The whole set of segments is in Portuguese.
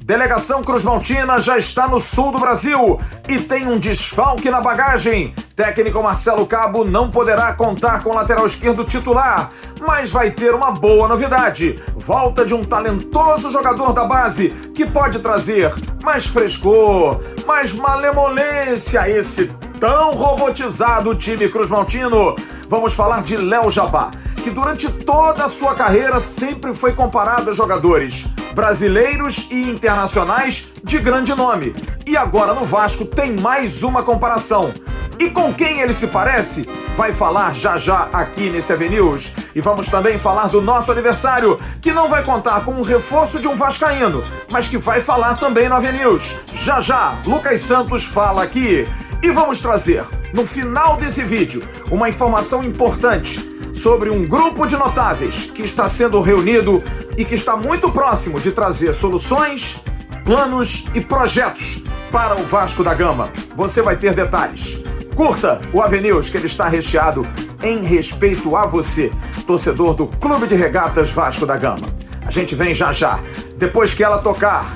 Delegação Cruzmaltina já está no sul do Brasil e tem um desfalque na bagagem. Técnico Marcelo Cabo não poderá contar com o lateral esquerdo titular, mas vai ter uma boa novidade. Volta de um talentoso jogador da base que pode trazer mais frescor, mais malemolência a esse tão robotizado time cruzmaltino. Vamos falar de Léo Jabá, que durante toda a sua carreira sempre foi comparado a jogadores brasileiros e internacionais de grande nome. E agora no Vasco tem mais uma comparação. E com quem ele se parece? Vai falar já já aqui nesse AVNews. E vamos também falar do nosso aniversário, que não vai contar com um reforço de um vascaíno, mas que vai falar também no AVNews. Já já, Lucas Santos fala aqui. E vamos trazer, no final desse vídeo, uma informação importante sobre um grupo de notáveis que está sendo reunido e que está muito próximo de trazer soluções, planos e projetos para o Vasco da Gama. Você vai ter detalhes. Curta o AVNews, que ele está recheado em respeito a você, torcedor do Clube de Regatas Vasco da Gama. A gente vem já já, depois que ela tocar.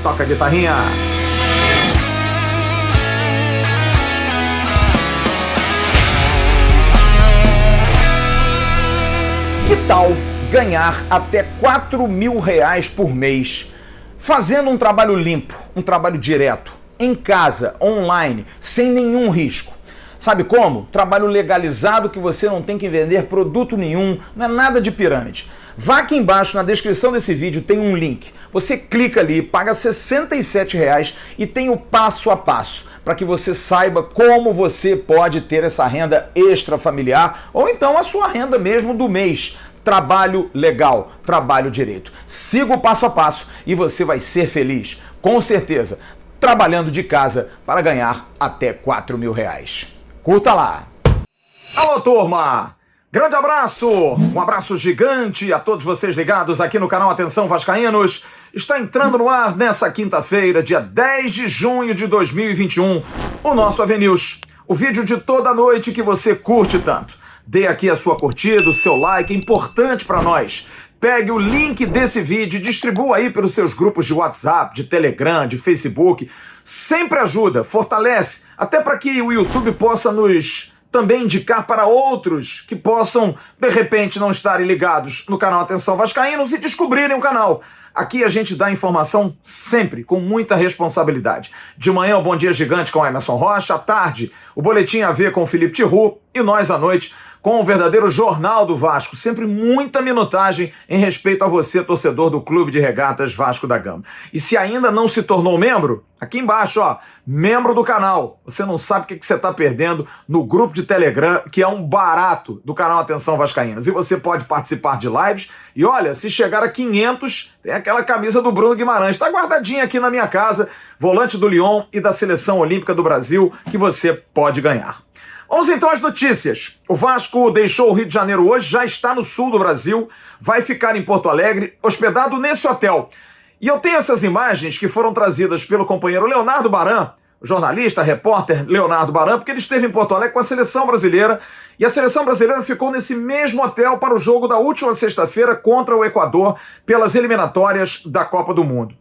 Toca a guitarrinha. Que tal ganhar até R$4.000 por mês, fazendo um trabalho limpo, um trabalho direto, em casa, online, sem nenhum risco? Sabe como? Trabalho legalizado que você não tem que vender produto nenhum, não é nada de pirâmide. Vá aqui embaixo na descrição desse vídeo, tem um link. Você clica ali, paga R$67 e tem o passo a passo para que você saiba como você pode ter essa renda extra familiar ou então a sua renda mesmo do mês. Trabalho legal, trabalho direito. Siga o passo a passo e você vai ser feliz, com certeza, trabalhando de casa para ganhar até R$4.000. Curta lá! Alô, turma! Grande abraço! Um abraço gigante a todos vocês ligados aqui no canal Atenção Vascaínos. Está entrando no ar nessa quinta-feira, dia 10 de junho de 2021, o nosso AVNews. O vídeo de toda noite que você curte tanto. Dê aqui a sua curtida, o seu like, é importante para nós. Pegue o link desse vídeo e distribua aí pelos seus grupos de WhatsApp, de Telegram, de Facebook. Sempre ajuda, fortalece, até para que o YouTube possa nos também indicar para outros que possam, de repente, não estarem ligados no canal Atenção Vascaínos e descobrirem o canal. Aqui a gente dá informação sempre, com muita responsabilidade. De manhã, o Bom Dia Gigante com Emerson Rocha. À tarde, o Boletim AV com o Felipe Tiru. E nós, à noite, com o verdadeiro Jornal do Vasco. Sempre muita minutagem em respeito a você, torcedor do Clube de Regatas Vasco da Gama. E se ainda não se tornou membro, aqui embaixo, ó, membro do canal. Você não sabe o que você está perdendo no grupo de Telegram, que é um barato do canal Atenção Vascaínos. E você pode participar de lives. E olha, se chegar a 500, tem aquela camisa do Bruno Guimarães. Está guardadinha aqui na minha casa, volante do Lyon e da Seleção Olímpica do Brasil, que você pode ganhar. Vamos então às notícias. O Vasco deixou o Rio de Janeiro hoje, já está no sul do Brasil, vai ficar em Porto Alegre, hospedado nesse hotel. E eu tenho essas imagens que foram trazidas pelo companheiro Leonardo Baran, jornalista, repórter Leonardo Baran, porque ele esteve em Porto Alegre com a Seleção Brasileira, e a Seleção Brasileira ficou nesse mesmo hotel para o jogo da última sexta-feira contra o Equador, pelas eliminatórias da Copa do Mundo.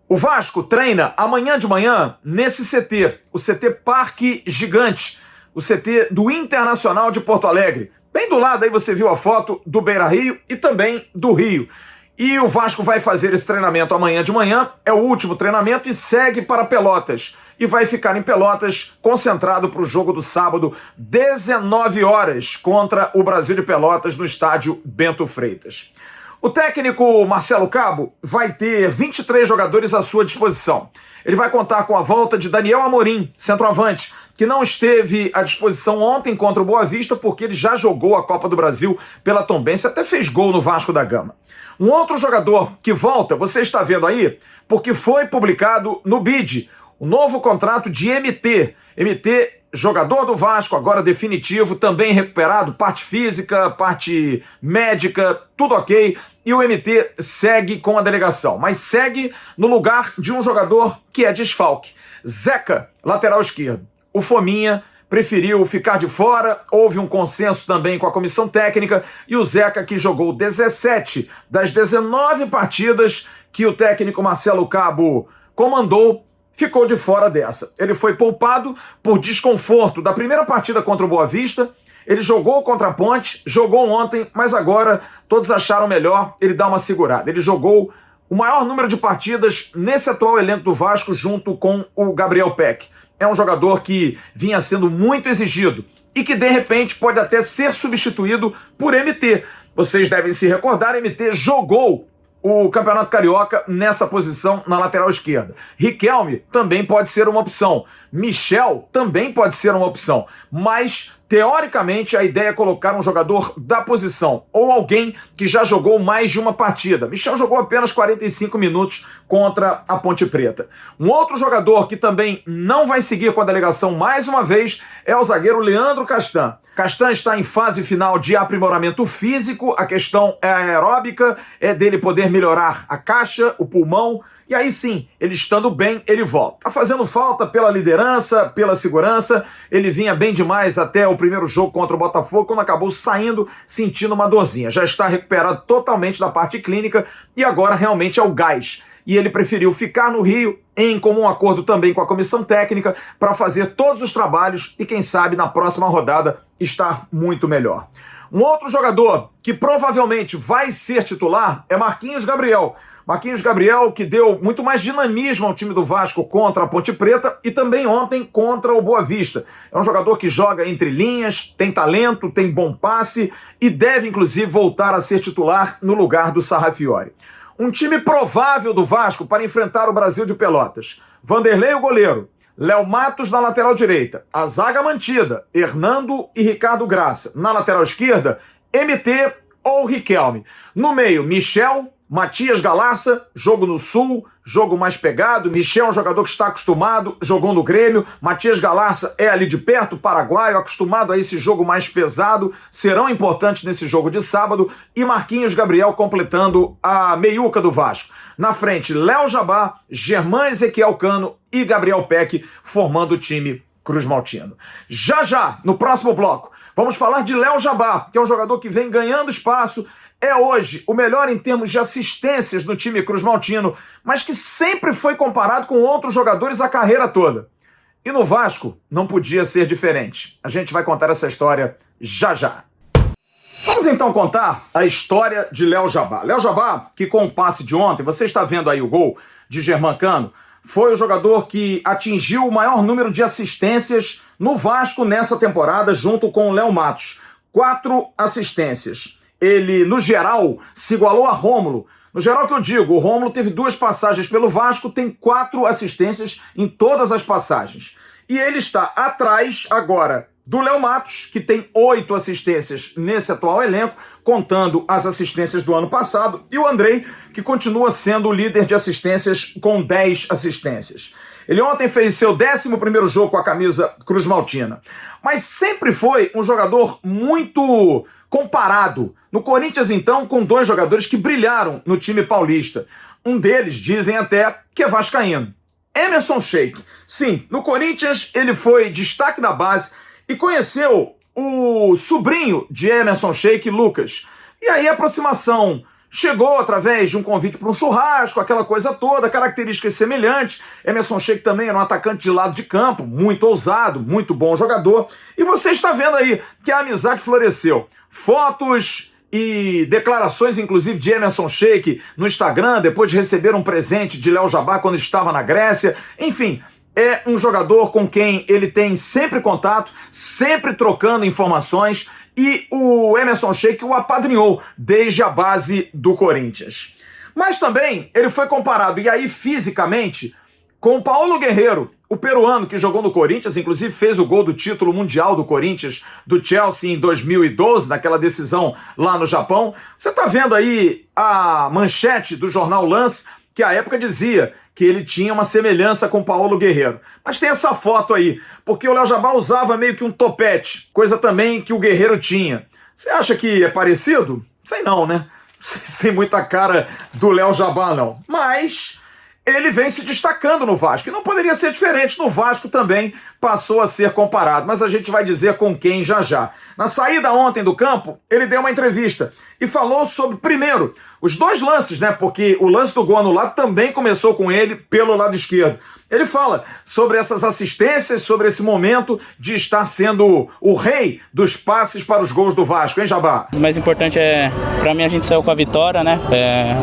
O Vasco treina amanhã de manhã nesse CT, o CT Parque Gigante, o CT do Internacional de Porto Alegre. Bem do lado aí você viu a foto do Beira-Rio e também do Rio. E o Vasco vai fazer esse treinamento amanhã de manhã, é o último treinamento e segue para Pelotas. E vai ficar em Pelotas concentrado para o jogo do sábado, 19 horas, contra o Brasil de Pelotas no estádio Bento Freitas. O técnico Marcelo Cabo vai ter 23 jogadores à sua disposição. Ele vai contar com a volta de Daniel Amorim, centroavante, que não esteve à disposição ontem contra o Boa Vista porque ele já jogou a Copa do Brasil pela Tombense, até fez gol no Vasco da Gama. Um outro jogador que volta, você está vendo aí, porque foi publicado no BID, o novo contrato de MT. MT, jogador do Vasco, agora definitivo, também recuperado, parte física, parte médica, tudo ok. E o MT segue com a delegação, mas segue no lugar de um jogador que é desfalque. Zeca, lateral esquerdo. O Fominha preferiu ficar de fora, houve um consenso também com a comissão técnica, e o Zeca, que jogou 17 das 19 partidas que o técnico Marcelo Cabo comandou, ficou de fora dessa. Ele foi poupado por desconforto da primeira partida contra o Boa Vista. Ele jogou contra a Ponte, jogou ontem, mas agora todos acharam melhor ele dar uma segurada. Ele jogou o maior número de partidas nesse atual elenco do Vasco junto com o Gabriel Peck. É um jogador que vinha sendo muito exigido e que de repente pode até ser substituído por MT. Vocês devem se recordar, MT jogou o Campeonato Carioca nessa posição na lateral esquerda. Riquelme também pode ser uma opção. Michel também pode ser uma opção. Mas, teoricamente, a ideia é colocar um jogador da posição ou alguém que já jogou mais de uma partida. Michel jogou apenas 45 minutos contra a Ponte Preta. Um outro jogador que também não vai seguir com a delegação mais uma vez é o zagueiro Leandro Castan. Castan está em fase final de aprimoramento físico, a questão é aeróbica, é dele poder melhorar a caixa, o pulmão, e aí sim, ele estando bem, ele volta. Tá fazendo falta pela liderança, pela segurança, ele vinha bem demais até o primeiro jogo contra o Botafogo, quando acabou saindo, sentindo uma dorzinha. Já está recuperado totalmente da parte clínica e agora realmente é o gás. E ele preferiu ficar no Rio, em comum acordo também com a comissão técnica, para fazer todos os trabalhos e, quem sabe, na próxima rodada, estar muito melhor. Um outro jogador que provavelmente vai ser titular é Marquinhos Gabriel. Marquinhos Gabriel, que deu muito mais dinamismo ao time do Vasco contra a Ponte Preta e também ontem contra o Boa Vista. É um jogador que joga entre linhas, tem talento, tem bom passe e deve, inclusive, voltar a ser titular no lugar do Sarrafiori. Um time provável do Vasco para enfrentar o Brasil de Pelotas. Vanderlei, o goleiro. Léo Matos na lateral direita. A zaga mantida. Hernando e Ricardo Graça. Na lateral esquerda, MT ou Riquelme. No meio, Michel, Matias Galarça, jogo no Sul, jogo mais pegado. Michel é um jogador que está acostumado, jogou no Grêmio. Matias Galarça é ali de perto, paraguaio, acostumado a esse jogo mais pesado. Serão importantes nesse jogo de sábado. E Marquinhos Gabriel completando a meiuca do Vasco. Na frente, Léo Jabá, Germán Ezequiel Cano e Gabriel Peck formando o time Cruz Maltino. Já, no próximo bloco, vamos falar de Léo Jabá, que é um jogador que vem ganhando espaço, é hoje o melhor em termos de assistências no time Cruz Maltino, mas que sempre foi comparado com outros jogadores a carreira toda. E no Vasco não podia ser diferente. A gente vai contar essa história já. Vamos então contar a história de Léo Jabá. Léo Jabá, que com o passe de ontem, você está vendo aí o gol de Germán Cano, foi o jogador que atingiu o maior número de assistências no Vasco nessa temporada, junto com o Léo Matos. 4 assistências. Ele, no geral, se igualou a Rômulo. No geral que eu digo, o Rômulo teve 2 passagens pelo Vasco, tem 4 assistências em todas as passagens. E ele está atrás, agora, do Léo Matos, que tem 8 assistências nesse atual elenco, contando as assistências do ano passado, e o Andrei, que continua sendo o líder de assistências com 10 assistências. Ele ontem fez seu 11º jogo com a camisa Cruz Maltina, mas sempre foi um jogador muito comparado. No Corinthians, então, com 2 jogadores que brilharam no time paulista. Um deles, dizem até, que é vascaíno. Emerson Sheik. Sim, no Corinthians ele foi destaque na base e conheceu o sobrinho de Emerson Sheik, Lucas. E aí a aproximação chegou através de um convite para um churrasco, aquela coisa toda, características semelhantes. Emerson Sheik também era um atacante de lado de campo, muito ousado, muito bom jogador. E você está vendo aí que a amizade floresceu. Fotos e declarações, inclusive, de Emerson Sheik no Instagram, depois de receber um presente de Léo Jabá quando estava na Grécia. Enfim, é um jogador com quem ele tem sempre contato, sempre trocando informações, e o Emerson Sheik o apadrinhou desde a base do Corinthians. Mas também ele foi comparado, e aí fisicamente, com o Paulo Guerreiro, o peruano que jogou no Corinthians, inclusive fez o gol do título mundial do Corinthians, do Chelsea em 2012, naquela decisão lá no Japão. Você está vendo aí a manchete do jornal Lance, que à época dizia que ele tinha uma semelhança com o Paulo Guerreiro. Mas tem essa foto aí, porque o Léo Jabá usava meio que um topete, coisa também que o Guerreiro tinha. Você acha que é parecido? Sei não, né? Não sei se tem muita cara do Léo Jabá, não. Mas ele vem se destacando no Vasco. E não poderia ser diferente. No Vasco também passou a ser comparado. Mas a gente vai dizer com quem já. Na saída ontem do campo, ele deu uma entrevista e falou sobre, primeiro, os dois lances, né? Porque o lance do gol anulado também começou com ele pelo lado esquerdo. Ele fala sobre essas assistências, sobre esse momento de estar sendo o rei dos passes para os gols do Vasco, hein, Jabá? O mais importante pra mim, a gente saiu com a vitória, né?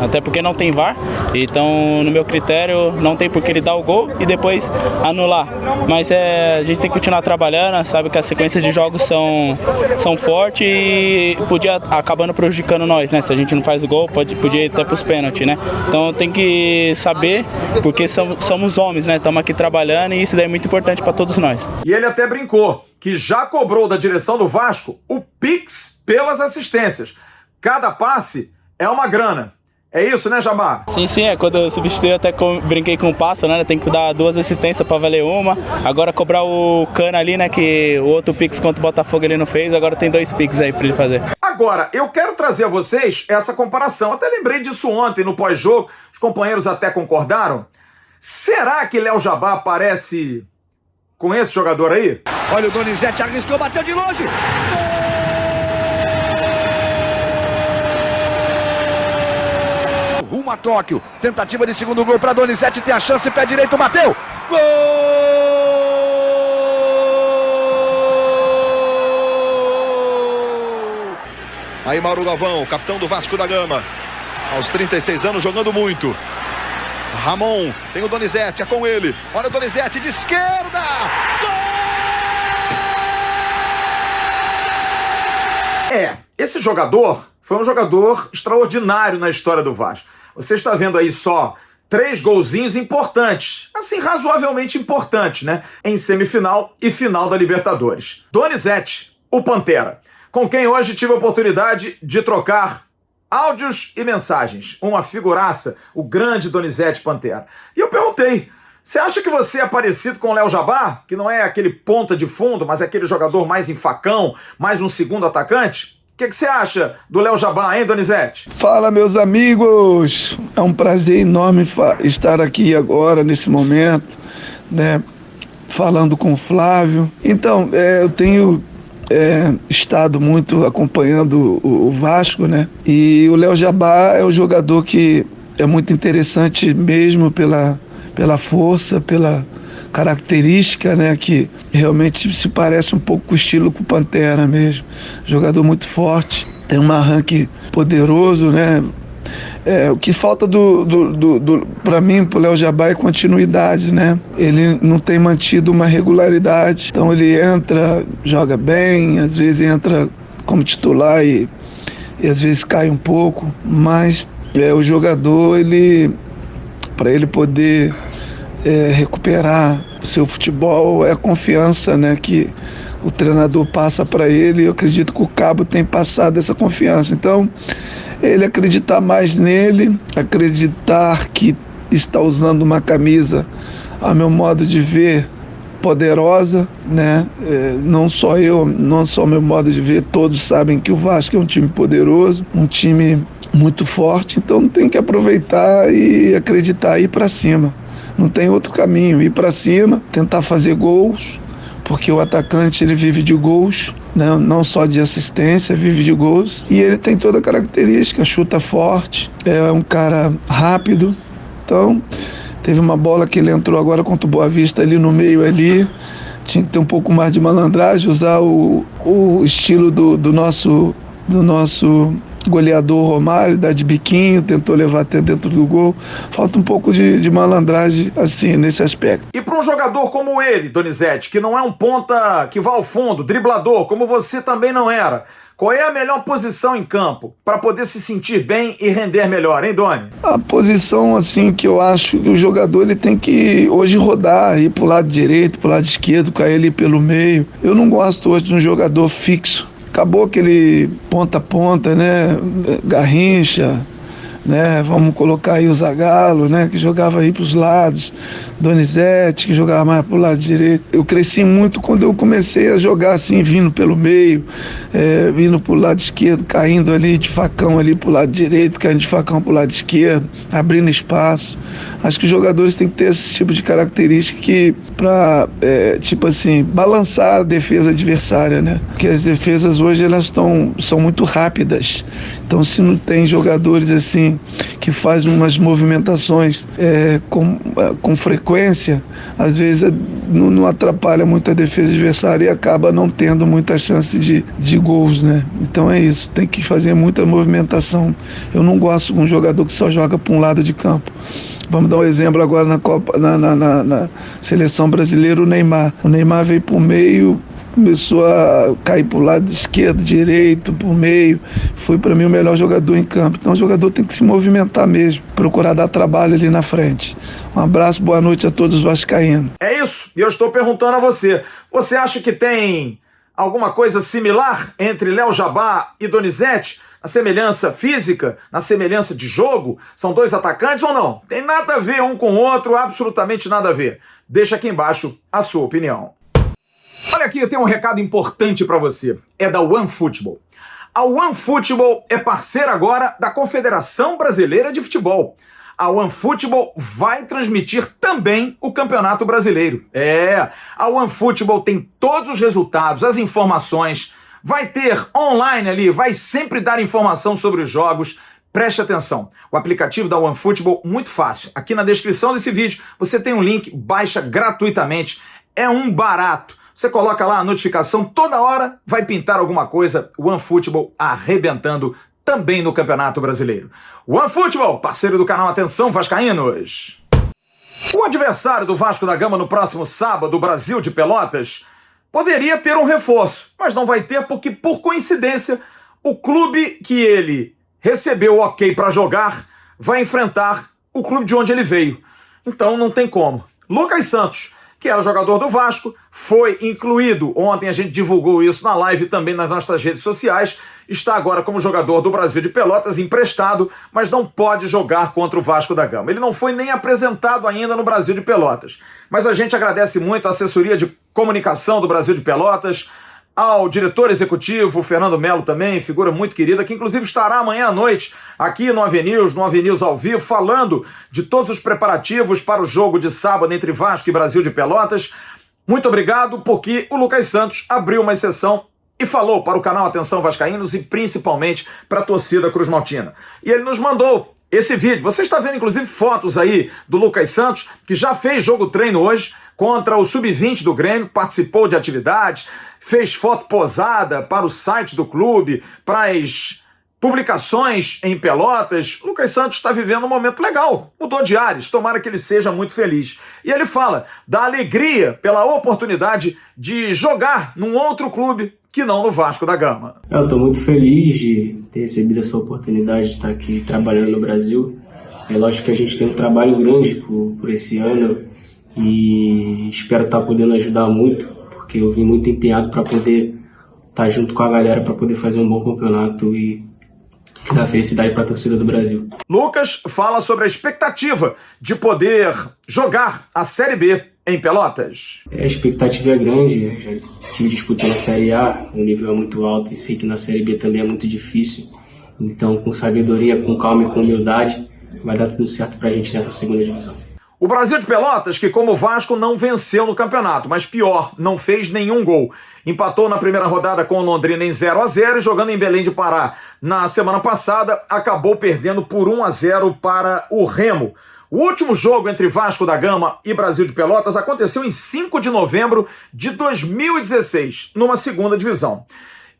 Até porque não tem VAR, então, no meu critério, não tem por que ele dar o gol e depois anular. Mas a gente tem que continuar trabalhando, sabe que as sequências de jogos são fortes e podia acabando prejudicando nós, né? Se a gente não faz o gol, podia ir até pros pênaltis, né? Então tem que saber, porque somos homens, né? Estamos aqui trabalhando e isso daí é muito importante para todos nós. E ele até brincou que já cobrou da direção do Vasco o Pix pelas assistências. Cada passe é uma grana. É isso, né, Jabá? Sim, quando eu substituí, até brinquei com o passo, né? Tem que dar 2 assistências para valer uma. Agora cobrar o Cana ali, né? Que o outro Pix contra o Botafogo ele não fez, agora tem 2 Pix aí para ele fazer. Agora, eu quero trazer a vocês essa comparação. Até lembrei disso ontem no pós-jogo, os companheiros até concordaram. Será que Léo Jabá parece com esse jogador aí? Olha o Donizete, arriscou, bateu de longe. Rumo a Tóquio, tentativa de segundo gol para Donizete, tem a chance, pé direito, bateu. Gol! Aí Mauro Galvão, capitão do Vasco da Gama, aos 36 anos, jogando muito. Ramon, tem o Donizete, é com ele. Olha o Donizete de esquerda. Gol! Esse jogador foi um jogador extraordinário na história do Vasco. Você está vendo aí só 3 golzinhos importantes, assim, razoavelmente importantes, né? Em semifinal e final da Libertadores. Donizete, o Pantera, com quem hoje tive a oportunidade de trocar áudios e mensagens. Uma figuraça, o grande Donizete Pantera. E eu perguntei, você acha que você é parecido com o Léo Jabá? Que não é aquele ponta de fundo, mas é aquele jogador mais enfacão, mais um segundo atacante? O que você acha do Léo Jabá, hein, Donizete? Fala, meus amigos! É um prazer enorme estar aqui agora, nesse momento, né? Falando com o Flávio. Então, eu tenho estado muito acompanhando o Vasco, né? E o Léo Jabá é um jogador que é muito interessante mesmo pela força, pela característica, né, que realmente se parece um pouco com o estilo com o Pantera mesmo. Jogador muito forte, tem um arranque poderoso, né? O que falta para mim, pro Léo Jabá, é continuidade, né? Ele não tem mantido uma regularidade, então ele entra, joga bem, às vezes entra como titular e às vezes cai um pouco, mas o jogador, para ele poder recuperar o seu futebol, é a confiança, né, que o treinador passa para ele. Eu acredito que o Cabo tem passado essa confiança. Então, ele acreditar mais nele, acreditar que está usando uma camisa, a meu modo de ver, poderosa, né? Não só eu, não só meu modo de ver, todos sabem que o Vasco é um time poderoso, um time muito forte, então tem que aproveitar e acreditar e ir para cima. Não tem outro caminho, ir para cima, tentar fazer gols, porque o atacante ele vive de gols, né? Não só de assistência, vive de gols. E ele tem toda a característica, chuta forte, é um cara rápido. Então, teve uma bola que ele entrou agora contra o Boa Vista ali no meio ali. Tinha que ter um pouco mais de malandragem, usar o estilo do nosso goleador Romário, dá de biquinho, tentou levar até dentro do gol. Falta um pouco de malandragem, assim, nesse aspecto. E para um jogador como ele, Donizete, que não é um ponta que vai ao fundo, driblador, como você também não era, qual é a melhor posição em campo para poder se sentir bem e render melhor, hein, Doni? A posição, assim, que eu acho que o jogador ele tem que hoje rodar, ir pro lado direito, pro lado esquerdo, cair ali pelo meio. Eu não gosto hoje de um jogador fixo. Acabou aquele ponta a ponta, né? Garrincha, né? Vamos colocar aí o Zagallo, né? Que jogava aí para os lados, Donizete, que jogava mais para o lado direito. Eu cresci muito quando eu comecei a jogar assim, vindo pelo meio, vindo para o lado esquerdo, caindo ali de facão ali para o lado direito, caindo de facão para o lado esquerdo, abrindo espaço. Acho que os jogadores têm que ter esse tipo de característica para, tipo assim, balançar a defesa adversária, né? Porque as defesas hoje elas são muito rápidas. Então, se não tem jogadores assim assim, que faz umas movimentações com frequência, às vezes não atrapalha muito a defesa adversária e acaba não tendo muita chance de gols, né? Então é isso, tem que fazer muita movimentação. Eu não gosto de um jogador que só joga para um lado de campo. Vamos dar um exemplo agora na seleção brasileira, o Neymar. O Neymar veio por meio, começou a cair para o lado esquerdo, direito, por meio. Foi para mim o melhor jogador em campo. Então o jogador tem que se movimentar mesmo, procurar dar trabalho ali na frente. Um abraço, boa noite a todos os vascaínos. É isso, e eu estou perguntando a você. Você acha que tem alguma coisa similar entre Léo Jabá e Donizete? Na semelhança física, na semelhança de jogo? São dois atacantes ou não? Tem nada a ver um com o outro, absolutamente nada a ver. Deixa aqui embaixo a sua opinião. Olha aqui, eu tenho um recado importante para você. É da OneFootball. A OneFootball é parceira agora da Confederação Brasileira de Futebol. A OneFootball vai transmitir também o Campeonato Brasileiro. A OneFootball tem todos os resultados, as informações, vai ter online ali, vai sempre dar informação sobre os jogos. Preste atenção, o aplicativo da OneFootball, muito fácil. Aqui na descrição desse vídeo você tem um link, baixa gratuitamente. É um barato. Você coloca lá a notificação, toda hora vai pintar alguma coisa. OneFootball arrebentando também no Campeonato Brasileiro. OneFootball, parceiro do canal Atenção Vascaínos. O adversário do Vasco da Gama no próximo sábado, o Brasil de Pelotas, poderia ter um reforço, mas não vai ter porque, por coincidência, o clube que ele recebeu o ok para jogar vai enfrentar o clube de onde ele veio. Então não tem como. Lucas Santos, que é o jogador do Vasco, foi incluído. Ontem a gente divulgou isso na live e também nas nossas redes sociais. Está agora como jogador do Brasil de Pelotas, emprestado, mas não pode jogar contra o Vasco da Gama. Ele não foi nem apresentado ainda no Brasil de Pelotas. Mas a gente agradece muito a assessoria de comunicação do Brasil de Pelotas, ao diretor executivo, Fernando Melo também, figura muito querida, que inclusive estará amanhã à noite aqui no AveNews ao vivo, falando de todos os preparativos para o jogo de sábado entre Vasco e Brasil de Pelotas. Muito obrigado, porque o Lucas Santos abriu uma exceção e falou para o canal Atenção Vascaínos e principalmente para a torcida cruzmaltina. E ele nos mandou esse vídeo. Você está vendo inclusive fotos aí do Lucas Santos, que já fez jogo treino hoje contra o Sub-20 do Grêmio, participou de atividades, fez foto posada para o site do clube, para as publicações em Pelotas. Lucas Santos está vivendo um momento legal, mudou de ares, tomara que ele seja muito feliz. E ele fala da alegria pela oportunidade de jogar num outro clube que não no Vasco da Gama. Eu estou muito feliz de ter recebido essa oportunidade de estar aqui trabalhando no Brasil. É lógico que a gente tem um trabalho grande por esse ano e espero estar podendo ajudar muito, porque eu vim muito empenhado para poder estar junto com a galera, para poder fazer um bom campeonato e dar felicidade para a torcida do Brasil. Lucas fala sobre a expectativa de poder jogar a Série B em Pelotas. A expectativa é grande, eu já estive disputando a Série A, o nível é muito alto e sei que na Série B também é muito difícil. Então, com sabedoria, com calma e com humildade, vai dar tudo certo para a gente nessa segunda divisão. O Brasil de Pelotas, que como o Vasco não venceu no campeonato, mas pior, não fez nenhum gol. Empatou na primeira rodada com o Londrina em 0-0 e jogando em Belém de Pará na semana passada, acabou perdendo por 1-0 para o Remo. O último jogo entre Vasco da Gama e Brasil de Pelotas aconteceu em 5 de novembro de 2016, numa segunda divisão.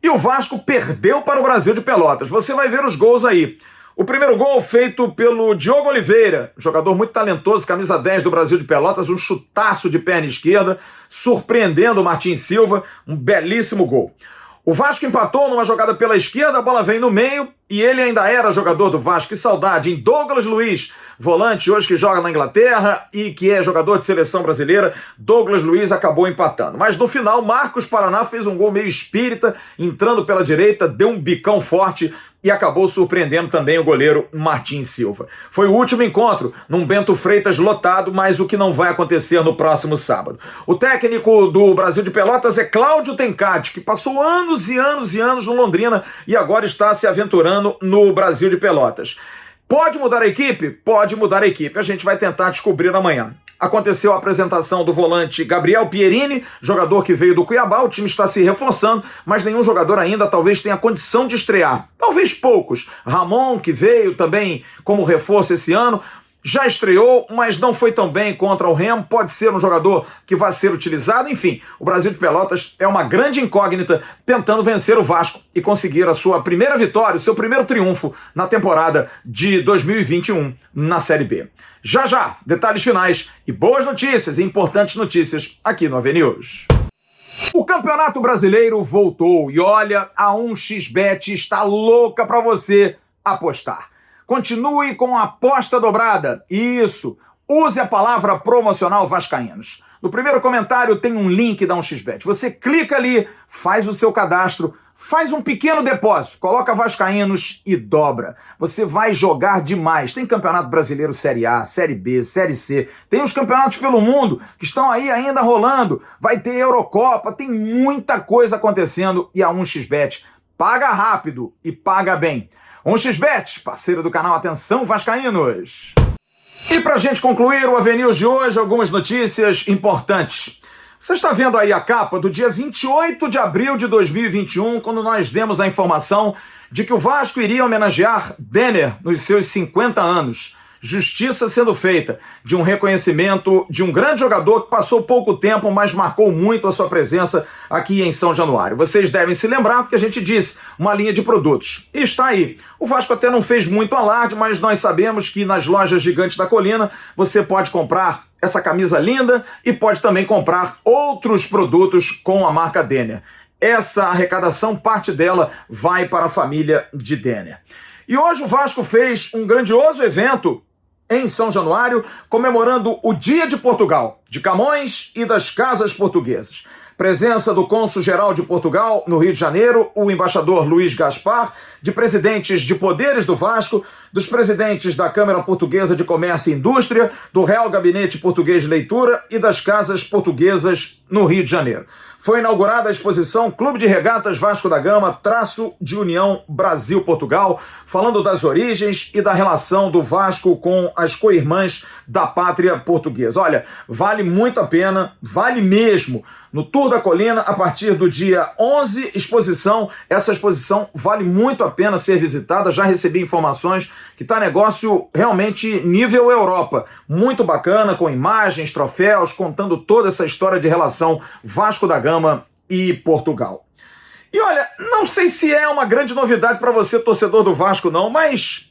E o Vasco perdeu para o Brasil de Pelotas. Você vai ver os gols aí. O primeiro gol feito pelo Diogo Oliveira, jogador muito talentoso, camisa 10 do Brasil de Pelotas, um chutaço de perna esquerda, surpreendendo o Martin Silva, um belíssimo gol. O Vasco empatou numa jogada pela esquerda, a bola vem no meio e ele ainda era jogador do Vasco. Que saudade, em Douglas Luiz, volante hoje que joga na Inglaterra e que é jogador de seleção brasileira. Douglas Luiz acabou empatando. Mas no final, Marcos Paraná fez um gol meio espírita, entrando pela direita, deu um bicão forte e acabou surpreendendo também o goleiro Martin Silva. Foi o último encontro num Bento Freitas lotado, mas o que não vai acontecer no próximo sábado. O técnico do Brasil de Pelotas é Cláudio Tencati, que passou anos e anos e anos no Londrina e agora está se aventurando no Brasil de Pelotas. Pode mudar a equipe? Pode mudar a equipe. A gente vai tentar descobrir amanhã. aconteceu a apresentação do volante Gabriel Pierini, jogador que veio do Cuiabá. O time está se reforçando, mas nenhum jogador ainda talvez tenha condição de estrear. Talvez poucos. Ramon, que veio também como reforço esse ano, já estreou, mas não foi tão bem contra o Remo. Pode ser um jogador que vai ser utilizado. Enfim, o Brasil de Pelotas é uma grande incógnita tentando vencer o Vasco e conseguir a sua primeira vitória, o seu primeiro triunfo na temporada de 2021 na Série B. Já, detalhes finais e boas notícias e importantes notícias aqui no AVNews. O Campeonato Brasileiro voltou e olha, a 1xBet está louca para você apostar. Continue com a aposta dobrada. Isso, use a palavra promocional Vascaínos. No primeiro comentário tem um link da 1xBet. Você clica ali, faz o seu cadastro, faz um pequeno depósito, coloca Vascaínos e dobra. Você vai jogar demais. Tem Campeonato Brasileiro Série A, Série B, Série C. Tem os campeonatos pelo mundo que estão aí ainda rolando. Vai ter Eurocopa, tem muita coisa acontecendo e a 1xBet paga rápido e paga bem. 1xBet, parceiro do canal Atenção Vascaínos. E pra gente concluir o AVNews de hoje, algumas notícias importantes. Você está vendo aí a capa do dia 28 de abril de 2021, quando nós demos a informação de que o Vasco iria homenagear Denner nos seus 50 anos. Justiça sendo feita de um reconhecimento de um grande jogador que passou pouco tempo, mas marcou muito a sua presença aqui em São Januário. Vocês devem se lembrar que a gente disse uma linha de produtos. E está aí. O Vasco até não fez muito alarde, mas nós sabemos que nas lojas Gigantes da Colina você pode comprar essa camisa linda e pode também comprar outros produtos com a marca Denner. Essa arrecadação, parte dela vai para a família de Denner. E hoje o Vasco fez um grandioso evento em São Januário, comemorando o Dia de Portugal, de Camões e das Casas Portuguesas. Presença do cônsul-geral de Portugal no Rio de Janeiro, o embaixador Luiz Gaspar, de presidentes de poderes do Vasco, dos presidentes da Câmara Portuguesa de Comércio e Indústria, do Real Gabinete Português de Leitura e das Casas Portuguesas no Rio de Janeiro. Foi inaugurada a exposição Clube de Regatas Vasco da Gama, traço de União Brasil-Portugal, falando das origens e da relação do Vasco com as co-irmãs da pátria portuguesa. Olha, vale muito a pena, vale mesmo. No Tour da Colina, a partir do dia 11, exposição. Essa exposição vale muito a pena ser visitada. Já recebi informações que está negócio realmente nível Europa. Muito bacana, com imagens, troféus, contando toda essa história de relação Vasco da Gama e Portugal. E olha, não sei se é uma grande novidade para você, torcedor do Vasco, não, mas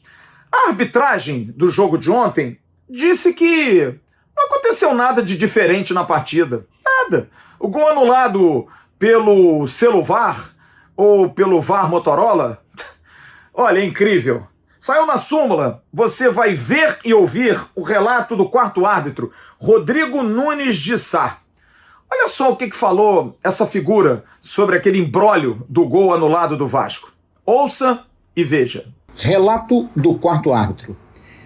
a arbitragem do jogo de ontem disse que não aconteceu nada de diferente na partida. Nada. O gol anulado pelo celular ou pelo VAR Motorola, olha, é incrível. Saiu na súmula, você vai ver e ouvir o relato do quarto árbitro, Rodrigo Nunes de Sá. Olha só o que falou essa figura sobre aquele imbróglio do gol anulado do Vasco. Ouça e veja. Relato do quarto árbitro.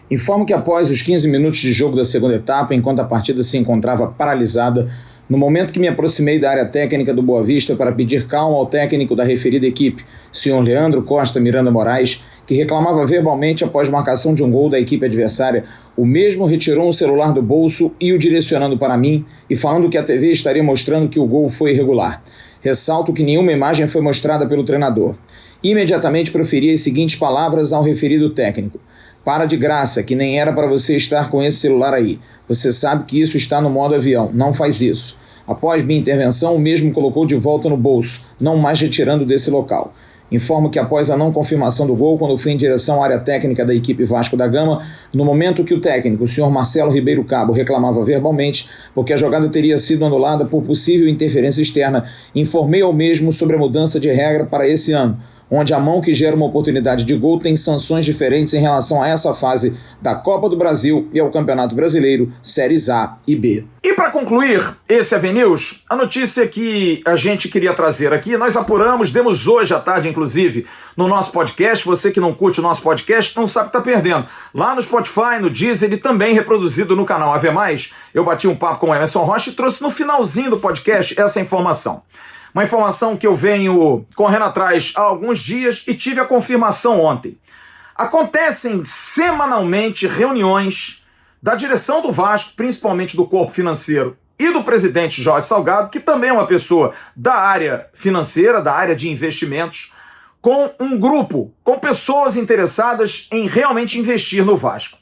Informo que após os 15 minutos de jogo da segunda etapa, enquanto a partida se encontrava paralisada, no momento que me aproximei da área técnica do Boa Vista para pedir calma ao técnico da referida equipe, senhor Leandro Costa Miranda Moraes, que reclamava verbalmente após marcação de um gol da equipe adversária, o mesmo retirou um celular do bolso e o direcionando para mim e falando que a TV estaria mostrando que o gol foi irregular. Ressalto que nenhuma imagem foi mostrada pelo treinador. Imediatamente proferi as seguintes palavras ao referido técnico. Para de graça, que nem era para você estar com esse celular aí. Você sabe que isso está no modo avião, não faz isso. Após minha intervenção, o mesmo colocou de volta no bolso, não mais retirando desse local. Informo que após a não confirmação do gol, quando fui em direção à área técnica da equipe Vasco da Gama, no momento que o técnico, o senhor Marcelo Ribeiro Cabo, reclamava verbalmente porque a jogada teria sido anulada por possível interferência externa, informei ao mesmo sobre a mudança de regra para esse ano, onde a mão que gera uma oportunidade de gol tem sanções diferentes em relação a essa fase da Copa do Brasil e ao Campeonato Brasileiro, Séries A e B. E para concluir esse AVNews, a notícia que a gente queria trazer aqui, nós apuramos, demos hoje à tarde, inclusive, no nosso podcast. Você que não curte o nosso podcast não sabe que está perdendo. Lá no Spotify, no Deezer e também reproduzido no canal AV+, eu bati um papo com o Emerson Rocha e trouxe no finalzinho do podcast essa informação. Uma informação que eu venho correndo atrás há alguns dias e tive a confirmação ontem. Acontecem semanalmente reuniões da direção do Vasco, principalmente do corpo financeiro, e do presidente Jorge Salgado, que também é uma pessoa da área financeira, da área de investimentos, com um grupo, com pessoas interessadas em realmente investir no Vasco.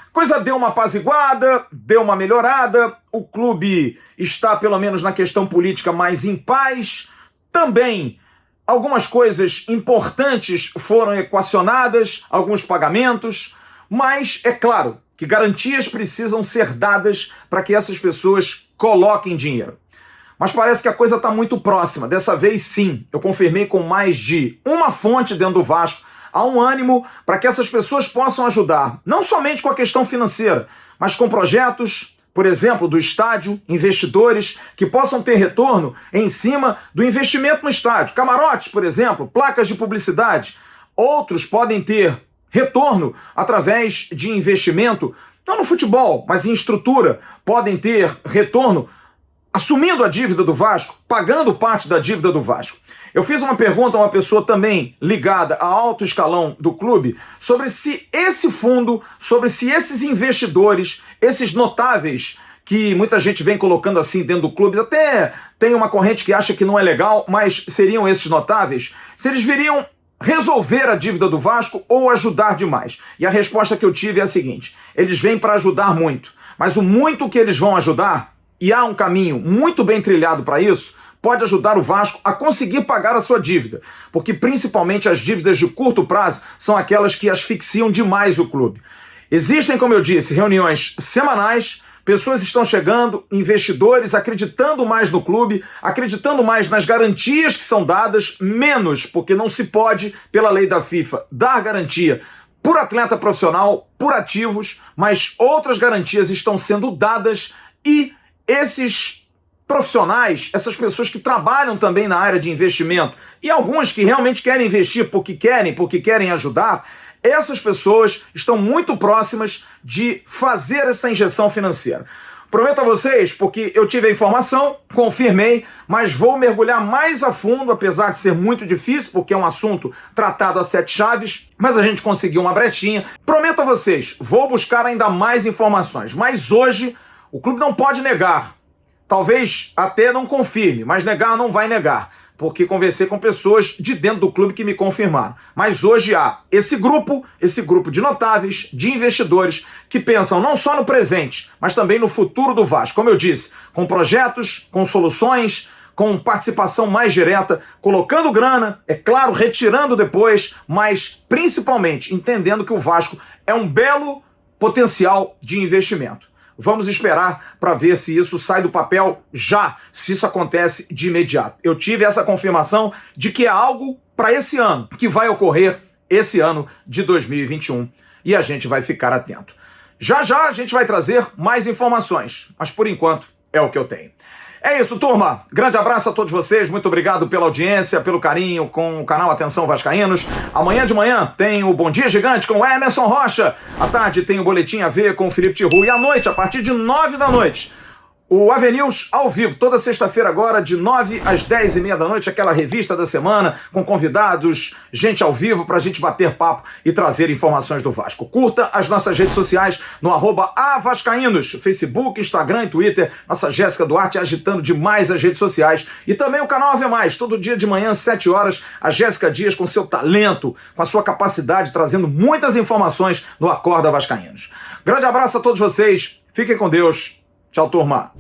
A coisa deu uma apaziguada, deu uma melhorada, o clube está, pelo menos na questão política, mais em paz. Também algumas coisas importantes foram equacionadas, alguns pagamentos, mas é claro que garantias precisam ser dadas para que essas pessoas coloquem dinheiro. Mas parece que a coisa está muito próxima. Dessa vez, sim, eu confirmei com mais de uma fonte dentro do Vasco. Há um ânimo para que essas pessoas possam ajudar, não somente com a questão financeira, mas com projetos, por exemplo, do estádio, investidores que possam ter retorno em cima do investimento no estádio. Camarotes, por exemplo, placas de publicidade. Outros podem ter retorno através de investimento, não no futebol, mas em estrutura. Podem ter retorno assumindo a dívida do Vasco, pagando parte da dívida do Vasco. Eu fiz uma pergunta a uma pessoa também ligada a alto escalão do clube sobre se esse fundo, sobre se esses investidores, esses notáveis que muita gente vem colocando assim dentro do clube, até tem uma corrente que acha que não é legal, mas seriam esses notáveis, se eles viriam resolver a dívida do Vasco ou ajudar demais. E a resposta que eu tive é a seguinte: eles vêm para ajudar muito, mas o muito que eles vão ajudar, e há um caminho muito bem trilhado para isso, pode ajudar o Vasco a conseguir pagar a sua dívida, porque principalmente as dívidas de curto prazo são aquelas que asfixiam demais o clube. Existem, como eu disse, reuniões semanais, pessoas estão chegando, investidores acreditando mais no clube, acreditando mais nas garantias que são dadas, menos, porque não se pode, pela lei da FIFA, dar garantia por atleta profissional, por ativos, mas outras garantias estão sendo dadas e esses profissionais, essas pessoas que trabalham também na área de investimento e alguns que realmente querem investir porque querem ajudar, essas pessoas estão muito próximas de fazer essa injeção financeira. Prometo a vocês, porque eu tive a informação, confirmei, mas vou mergulhar mais a fundo, apesar de ser muito difícil, porque é um assunto tratado a 7 chaves, mas a gente conseguiu uma brechinha. Prometo a vocês, vou buscar ainda mais informações, mas hoje o clube não pode negar. Talvez até não confirme, mas negar não vai negar, porque conversei com pessoas de dentro do clube que me confirmaram. Mas hoje há esse grupo de notáveis, de investidores, que pensam não só no presente, mas também no futuro do Vasco. Como eu disse, com projetos, com soluções, com participação mais direta, colocando grana, é claro, retirando depois, mas principalmente entendendo que o Vasco é um belo potencial de investimento. Vamos esperar para ver se isso sai do papel já, se isso acontece de imediato. Eu tive essa confirmação de que é algo para esse ano, que vai ocorrer esse ano de 2021. E a gente vai ficar atento. Já já a gente vai trazer mais informações, mas por enquanto é o que eu tenho. É isso, turma. Grande abraço a todos vocês. Muito obrigado pela audiência, pelo carinho com o canal Atenção Vascaínos. Amanhã de manhã tem o Bom Dia Gigante com o Emerson Rocha. À tarde tem o Boletim AV com o Felipe Tiru. E à noite, a partir de 9 da noite, o AV ao vivo, toda sexta-feira agora, de 9 às 10h30 da noite, aquela revista da semana, com convidados, gente ao vivo, pra gente bater papo e trazer informações do Vasco. Curta as nossas redes sociais no @avascaínos, Facebook, Instagram e Twitter. Nossa Jéssica Duarte agitando demais as redes sociais. E também o canal AV+, todo dia de manhã, às 7 horas, a Jéssica Dias com seu talento, com a sua capacidade, trazendo muitas informações no Acorda Vascaínos. Grande abraço a todos vocês, fiquem com Deus. Tchau, turma.